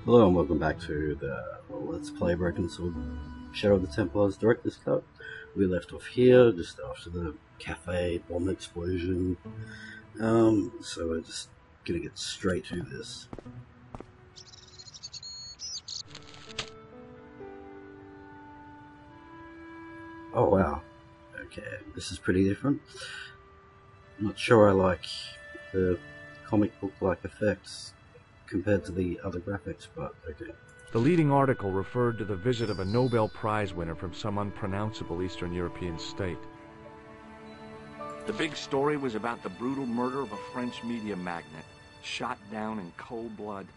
Hello and welcome back to the Let's Play Broken Sword Shadow of the Templars Director's Cut. We left off here just after the cafe bomb explosion. So we're just gonna get straight to this. Oh wow. Okay, this is pretty different. I'm not sure I like the comic book like effects compared to the other graphics, but okay. The leading article referred to the visit of a Nobel Prize winner from some unpronounceable Eastern European state. The big story was about the brutal murder of a French media magnate, shot down in cold blood.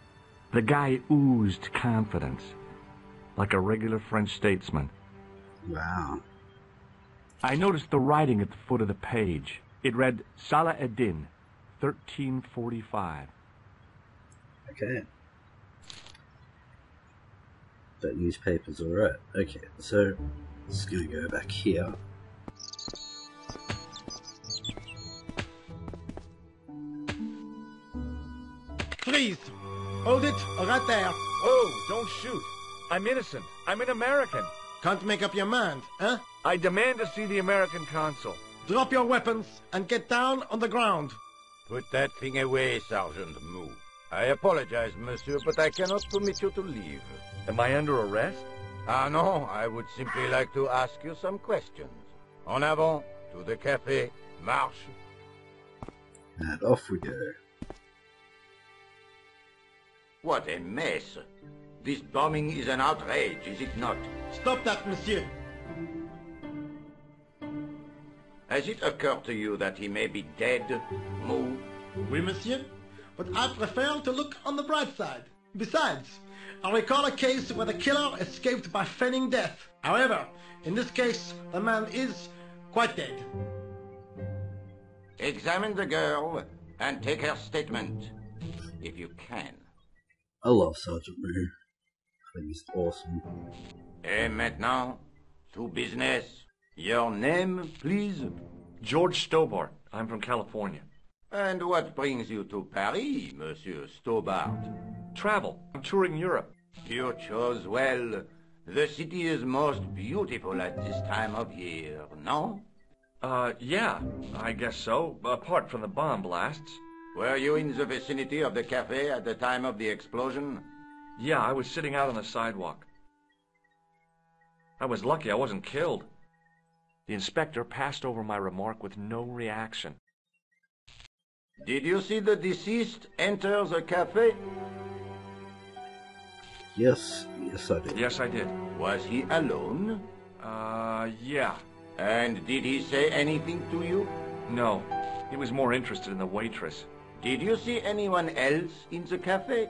The guy oozed confidence, like a regular French statesman. Wow. I noticed the writing at the foot of the page. It read, Salah ad-Din, 1345. Okay. That newspaper's alright. Okay, so just gonna go back here. Freeze! Hold it, right there. Oh, don't shoot. I'm innocent. I'm an American. Can't make up your mind, huh? I demand to see the American consul. Drop your weapons and get down on the ground. Put that thing away, Sergeant Mou. I apologize, monsieur, but I cannot permit you to leave. Am I under arrest? Ah, no, I would simply like to ask you some questions. En avant, to the café, marche. And off we go. What a mess. This bombing is an outrage, is it not? Stop that, monsieur. Has it occurred to you that he may be dead, Mou? Oui, monsieur. But I prefer to look on the bright side. Besides, I recall a case where the killer escaped by feigning death. However, in this case, the man is quite dead. Examine the girl and take her statement, if you can. I love Sergeant Mou. I think he's awesome. Et maintenant, to business. Your name, please? George Stobart. I'm from California. And what brings you to Paris, Monsieur Stobart? Travel. I'm touring Europe. You chose well. The city is most beautiful at this time of year, no? Yeah, I guess so, apart from the bomb blasts. Were you in the vicinity of the cafe at the time of the explosion? Yeah, I was sitting out on the sidewalk. I was lucky I wasn't killed. The inspector passed over my remark with no reaction. Did you see the deceased enter the cafe? Yes I did. Yes, I did. Was he alone? Yeah. And did he say anything to you? No, he was more interested in the waitress. Did you see anyone else in the cafe?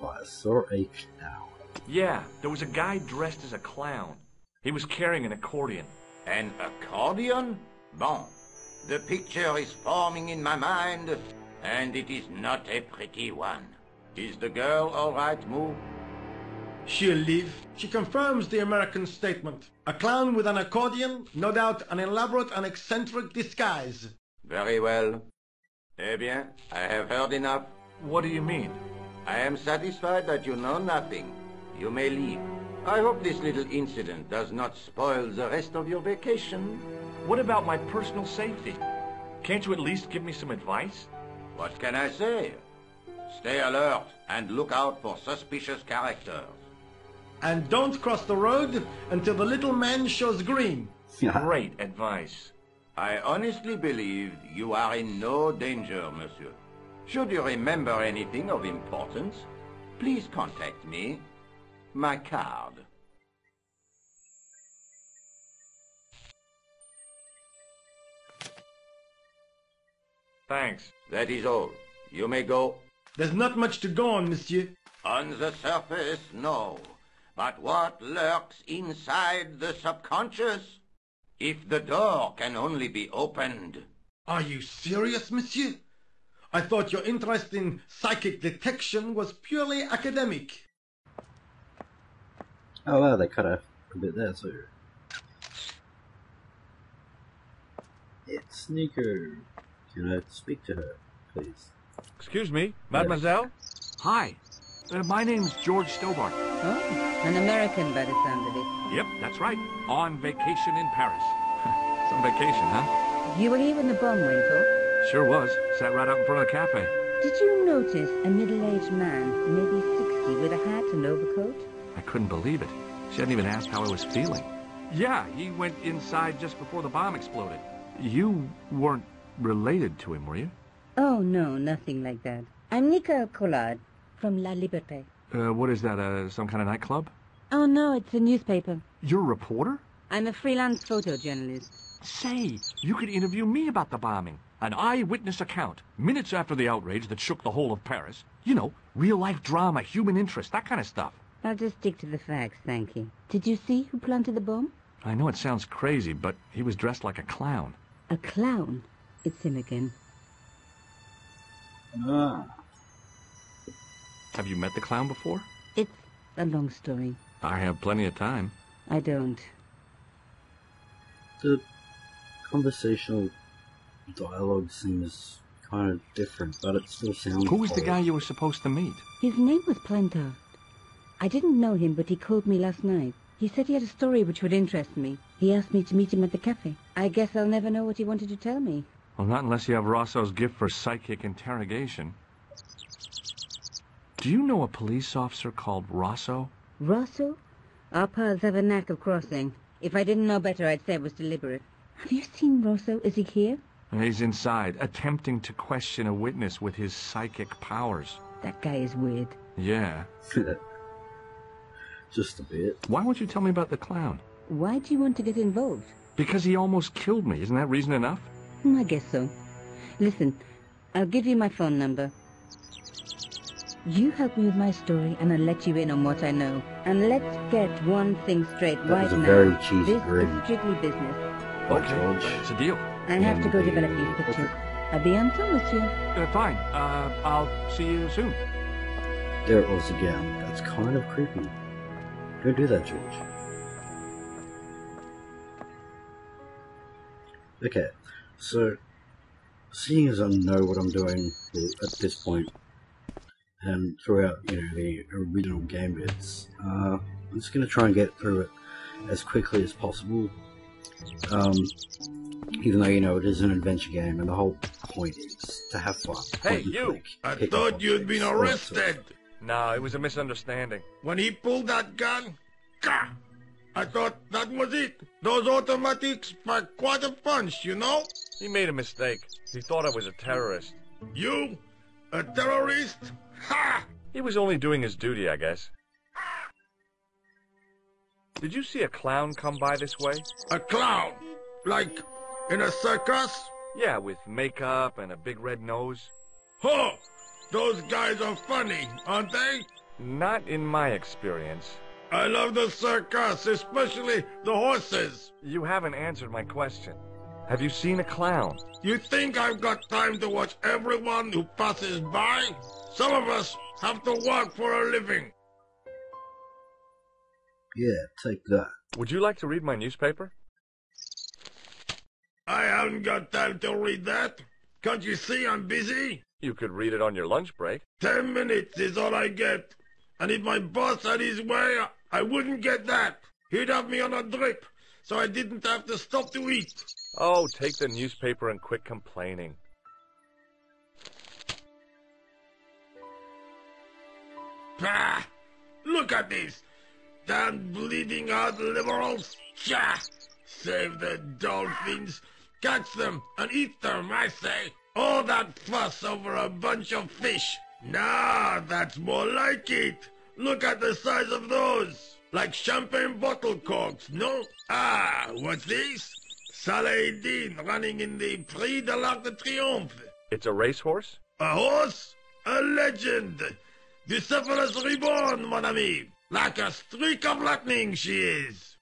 I saw a clown. Yeah, there was a guy dressed as a clown. He was carrying an accordion. An accordion? Bon. The picture is forming in my mind, and it is not a pretty one. Is the girl all right, Mou? She'll live. She confirms the American statement. A clown with an accordion, no doubt an elaborate and eccentric disguise. Very well. Eh bien, I have heard enough. What do you mean? I am satisfied that you know nothing. You may leave. I hope this little incident does not spoil the rest of your vacation. What about my personal safety? Can't you at least give me some advice? What can I say? Stay alert and look out for suspicious characters. And don't cross the road until the little man shows green. Great advice. I honestly believe you are in no danger, monsieur. Should you remember anything of importance, please contact me. My card. Thanks. That is all. You may go. There's not much to go on, monsieur. On the surface, no. But what lurks inside the subconscious? If the door can only be opened. Are you serious, monsieur? I thought your interest in psychic detection was purely academic. Oh wow, they cut off a bit there too. It's Sneaker. Can I speak to her, please? Excuse me, mademoiselle? Hi. My name's George Stobart. Oh, an American by the sound of it. Yep, that's right. On vacation in Paris. Some vacation, huh? You were here when the bomb went off? Sure was. Sat right out in front of the cafe. Did you notice a middle-aged man, maybe 60, with a hat and overcoat? I couldn't believe it. She hadn't even asked how I was feeling. Yeah, he went inside just before the bomb exploded. You weren't related to him, were you? Oh, no, nothing like that. I'm Nicole Collard from La Liberté. What is that, some kind of nightclub? Oh, no, it's a newspaper. You're a reporter? I'm a freelance photojournalist. Say, you could interview me about the bombing. An eyewitness account, minutes after the outrage that shook the whole of Paris. You know, real-life drama, human interest, that kind of stuff. I'll just stick to the facts, thank you. Did you see who planted the bomb? I know it sounds crazy, but he was dressed like a clown. A clown? It's him again. Ah. Have you met the clown before? It's a long story. I have plenty of time. I don't. The conversational dialogue seems kind of different, but it still sounds... Who was the guy you were supposed to meet? His name was Plantard. I didn't know him, but he called me last night. He said he had a story which would interest me. He asked me to meet him at the cafe. I guess I'll never know what he wanted to tell me. Well, not unless you have Rosso's gift for psychic interrogation. Do you know a police officer called Rosso? Rosso? Our paths have a knack of crossing. If I didn't know better, I'd say it was deliberate. Have you seen Rosso? Is he here? He's inside, attempting to question a witness with his psychic powers. That guy is weird. Yeah. Just a bit. Why won't you tell me about the clown? Why do you want to get involved? Because he almost killed me. Isn't that reason enough? I guess so. Listen, I'll give you my phone number. You help me with my story, and I'll let you in on what I know. And let's get one thing straight That right was a now. very cheesy This grin. is strictly business. By George. It's a deal. I have to go Indeed. develop these pictures. À bientôt, monsieur. Fine. I'll see you soon. There it was again. That's kind of creepy. Don't do that, George. Okay, so seeing as I know what I'm doing at this point, and throughout, you know, the original game bits, I'm just going to try and get through it as quickly as possible. Even though, you know, it is an adventure game, and the whole point is to have fun. Hey, Point and you! click, I pick thought up you'd been objects, all that arrested. No, it was a misunderstanding. When he pulled that gun, gah! I thought that was it. Those automatics pack quite a punch, you know? He made a mistake. He thought I was a terrorist. You? A terrorist? Ha! He was only doing his duty, I guess. Did you see a clown come by this way? A clown? Like in a circus? Yeah, with makeup and a big red nose. Huh! Those guys are funny, aren't they? Not in my experience. I love the circus, especially the horses. You haven't answered my question. Have you seen a clown? You think I've got time to watch everyone who passes by? Some of us have to work for a living. Yeah, take that. Would you like to read my newspaper? I haven't got time to read that. Can't you see I'm busy? You could read it on your lunch break. 10 minutes is all I get. And if my boss had his way, I wouldn't get that. He'd have me on a drip, so I didn't have to stop to eat. Oh, take the newspaper and quit complaining. Pah! Look at this. Damn bleeding heart liberals. Cha! Save the dolphins. Catch them and eat them, I say. All that fuss over a bunch of fish. Nah, that's more like it. Look at the size of those. Like champagne bottle corks, no? Ah, what's this? Saladin running in the Prix de l'Arc de Triomphe. It's a racehorse? A horse? A legend. Bucephalus reborn, mon ami. Like a streak of lightning she is.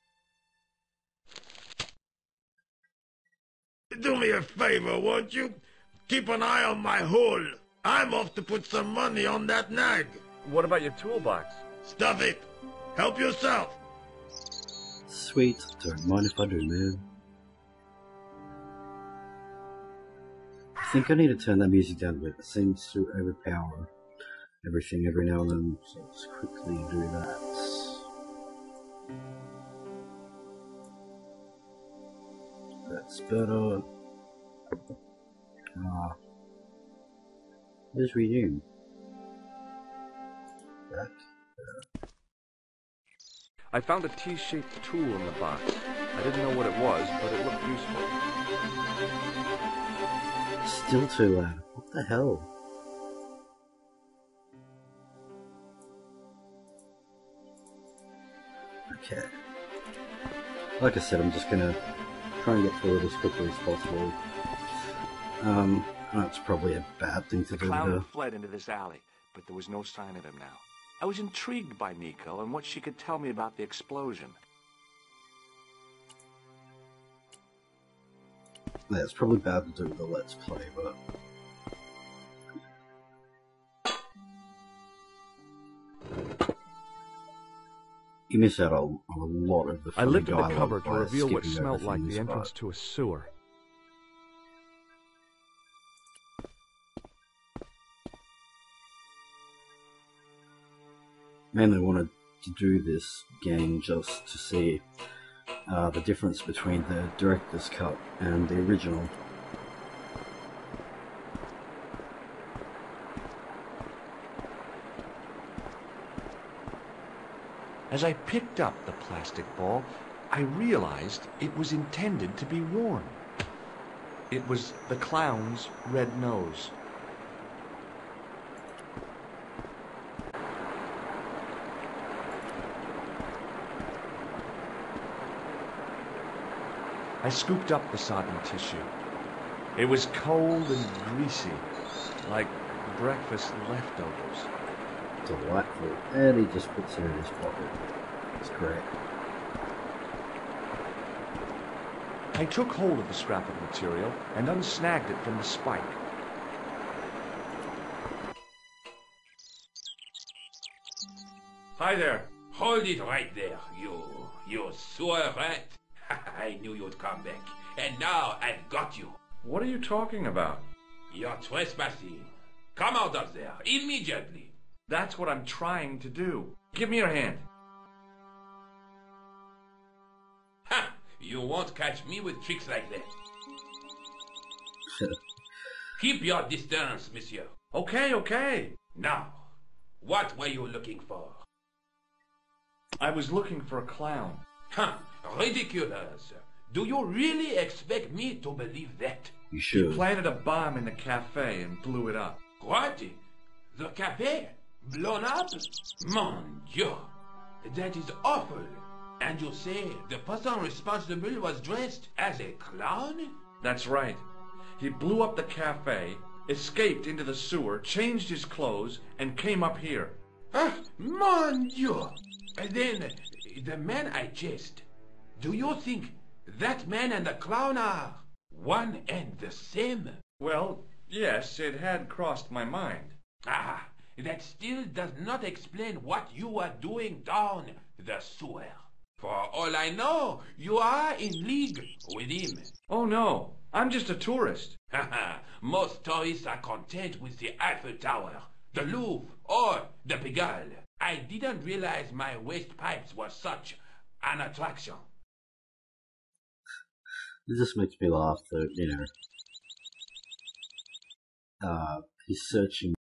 Do me a favor, won't you? Keep an eye on my hole. I'm off to put some money on that nag. What about your toolbox? Stuff it. Help yourself. Sweet, don't mind if I do, man. I think I need to turn that music down a bit. It seems to overpower everything every now and then, so let's quickly do that. That's better. Where's resume? Back. I found a T-shaped tool in the box. I didn't know what it was, but it looked useful. Still too loud. What the hell? Okay. Like I said, I'm just gonna try and get through it as quickly as possible. That's probably a bad thing to The do. clown had fled into this alley, but there was no sign of him now. I was intrigued by Nico and what she could tell me about the explosion. Yeah, it's probably bad to do with the Let's Play, but... you miss out on a lot of the I funny lifted the dialogue cover to by reveal what skipping smelled over like things, the entrance but to a sewer. mainly wanted to do this game just to see the difference between the director's cut and the original. As I picked up the plastic ball, I realized it was intended to be worn. It was the clown's red nose. I scooped up the sodden tissue. It was cold and greasy, like breakfast leftovers. Delightful. And he just puts it in his pocket. It's great. I took hold of the scrap of material and unsnagged it from the spike. Hi there. Hold it right there, you sewer rat. I knew you'd come back, and now I've got you. What are you talking about? You're trespassing. Come out of there, immediately. That's what I'm trying to do. Give me your hand. Ha! You won't catch me with tricks like that. Keep your distance, monsieur. Okay, okay. Now, what were you looking for? I was looking for a clown. Huh, ridiculous. Do you really expect me to believe that? You He should. planted a bomb in the cafe and blew it up. What? The cafe? Blown up? Mon Dieu! That is awful. And you say the person responsible was dressed as a clown? That's right. He blew up the cafe, escaped into the sewer, changed his clothes, and came up here. Ah, mon Dieu! Then, the man I chased, do you think that man and the clown are one and the same? Well, yes, it had crossed my mind. Ah, that still does not explain what you were doing down the sewer. For all I know, you are in league with him. Oh no, I'm just a tourist. Haha, most tourists are content with the Eiffel Tower, the Louvre, or the Pigalle. I didn't realize my waste pipes were such an attraction. It just makes me laugh that, he's searching